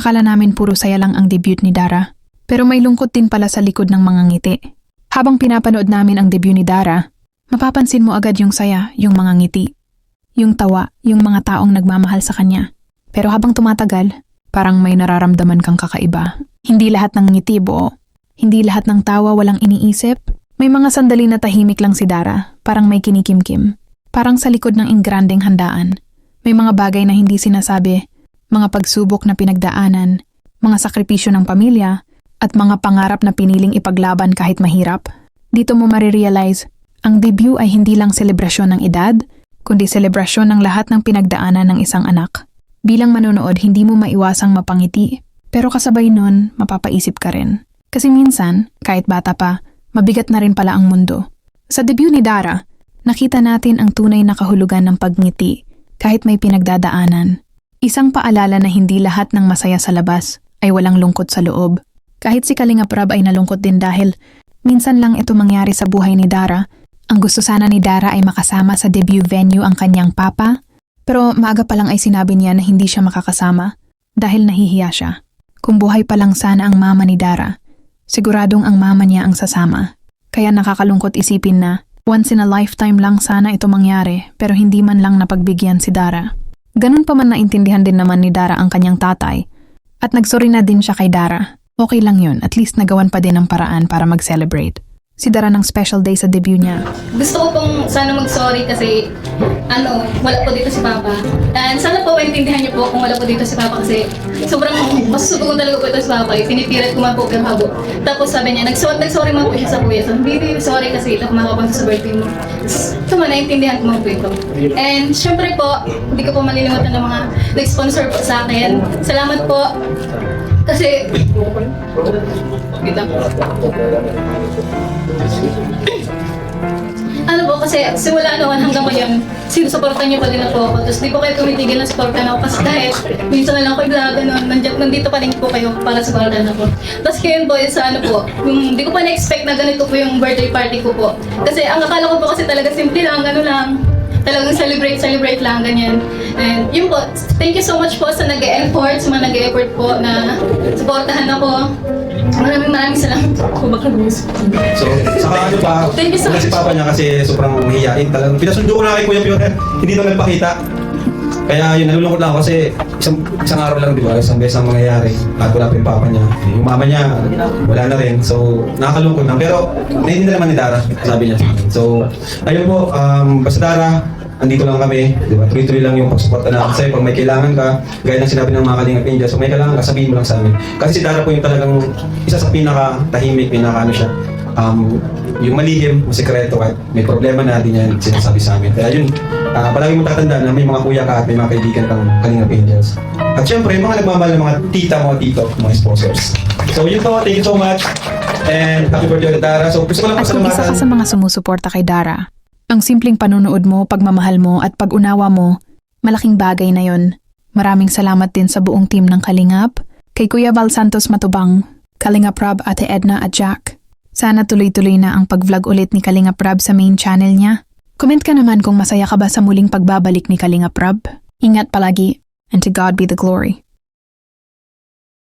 Akala namin puro saya lang ang debut ni Dara. Pero may lungkot din pala sa likod ng mga ngiti. Habang pinapanood namin ang debut ni Dara, mapapansin mo agad yung saya, yung mga ngiti. Yung tawa, yung mga taong nagmamahal sa kanya. Pero habang tumatagal, parang may nararamdaman kang kakaiba. Hindi lahat ng ngiti buo. Hindi lahat ng tawa walang iniisip. May mga sandali na tahimik lang si Dara, parang may kinikimkim. Parang sa likod ng ingrandeng handaan. May mga bagay na hindi sinasabi, mga pagsubok na pinagdaanan, mga sakripisyo ng pamilya, at mga pangarap na piniling ipaglaban kahit mahirap. Dito mo marirealize, ang debut ay hindi lang selebrasyon ng edad, kundi selebrasyon ng lahat ng pinagdaanan ng isang anak. Bilang manonood, hindi mo maiwasang mapangiti, pero kasabay nun, mapapaisip ka rin. Kasi minsan, kahit bata pa, mabigat na rin pala ang mundo. Sa debut ni Dara, nakita natin ang tunay na kahulugan ng pagngiti kahit may pinagdadaanan. Isang paalala na hindi lahat ng masaya sa labas ay walang lungkot sa loob. Kahit si Kalinga Prab ay nalungkot din dahil minsan lang ito mangyari sa buhay ni Dara. Ang gusto sana ni Dara ay makasama sa debut venue ang kanyang papa, pero maaga pa lang ay sinabi niya na hindi siya makakasama dahil nahihiya siya. Kung buhay pa lang sana ang mama ni Dara, siguradong ang mama niya ang sasama. Kaya nakakalungkot isipin na once in a lifetime lang sana ito mangyari pero hindi man lang napagbigyan si Dara. Ganun pa man naintindihan din naman ni Dara ang kanyang tatay at nagsorry na din siya kay Dara. Okay lang yun, at least nagawan pa din ng paraan para mag-celebrate. Si Dara ng special day sa debut niya. Gusto ko pong sana mag-sorry kasi wala po dito si Papa. And sana po maintindihan niyo po kung wala po dito si Papa kasi sobrang masusubukan talaga po ito si Papa. Pinipilit ko man po ng habo. Tapos sabi niya, nag-sorry man po siya sa kuya. So, hindi sorry kasi ito kumakapunta sa birthday mo. Ito man, naintindihan ko man po ito. And syempre po, hindi ko po malilimutan ng mga nag-sponsor po sa akin. Salamat po. Kasi, ano po, kasi simula noon hanggang ngayon, sinusuportan niyo pa din ako. Tapos di po kayo tumitigil na supportan ako kasi kahit minsan na lang ako vlog, nandito pa rin po kayo para supportan ako. Tapos ngayon po, sa ano po, hindi ko pa na-expect na ganito po yung birthday party ko po. Kasi ang akala ko po kasi talaga simple lang, talagang celebrate lang, ganyan. And yun po, thank you so much po sa nag-e-effort, sa mga nag-e-effort po na supportahan ako. Maraming salamat po. So, saka ano pa, Thank you so si much. Papa niya kasi sobrang mahihain. Talagang pinasundo ko na kay Kuya Pior, hindi naman nagpakita. Kaya yun, nalulungkot lang ako kasi isang araw lang, di ba? Isang beses ang mangyayari. At wala pa yung Papa niya. Yung mama niya, wala na rin. So, nakakalungkot lang. Pero, naiintindihan naman ni Dara, sabi niya. So, ayun po, basta Dara, andito lang kami, di ba? Tuloy-tuloy lang yung pagsuporta natin sa'yo. Pag may kailangan ka, gaya ng sinabi ng mga Kalingap Angels, kung may kailangan ka, sabihin mo lang sa amin. Kasi si Dara po yung talagang isa sa pinaka-tahimik, pinaka-ano siya. Yung malihim, masikreto, at may problema na, di niya sinasabi sa amin. Kaya yun, palagi mong tatandaan na may mga kuya ka at may mga kaibigan kang Kalingap Angels. At syempre, yung mga nagmamahal ng mga tita mo, tito, mga sponsors. So yun po, thank you so much. And happy birthday ulit, Dara. So gusto ko lang po Kung isa ka sa mga sumusuporta kay Dara, ang simpleng panunood mo, pagmamahal mo at pag-unawa mo, malaking bagay na yon. Maraming salamat din sa buong team ng Kalingap, kay Kuya Val Santos Matubang, Kalingap Rob, Ate Edna at Jack. Sana tuloy-tuloy na ang pag-vlog ulit ni Kalingap Rob sa main channel niya. Comment ka naman kung masaya ka ba sa muling pagbabalik ni Kalingap Rob. Ingat palagi, and to God be the glory.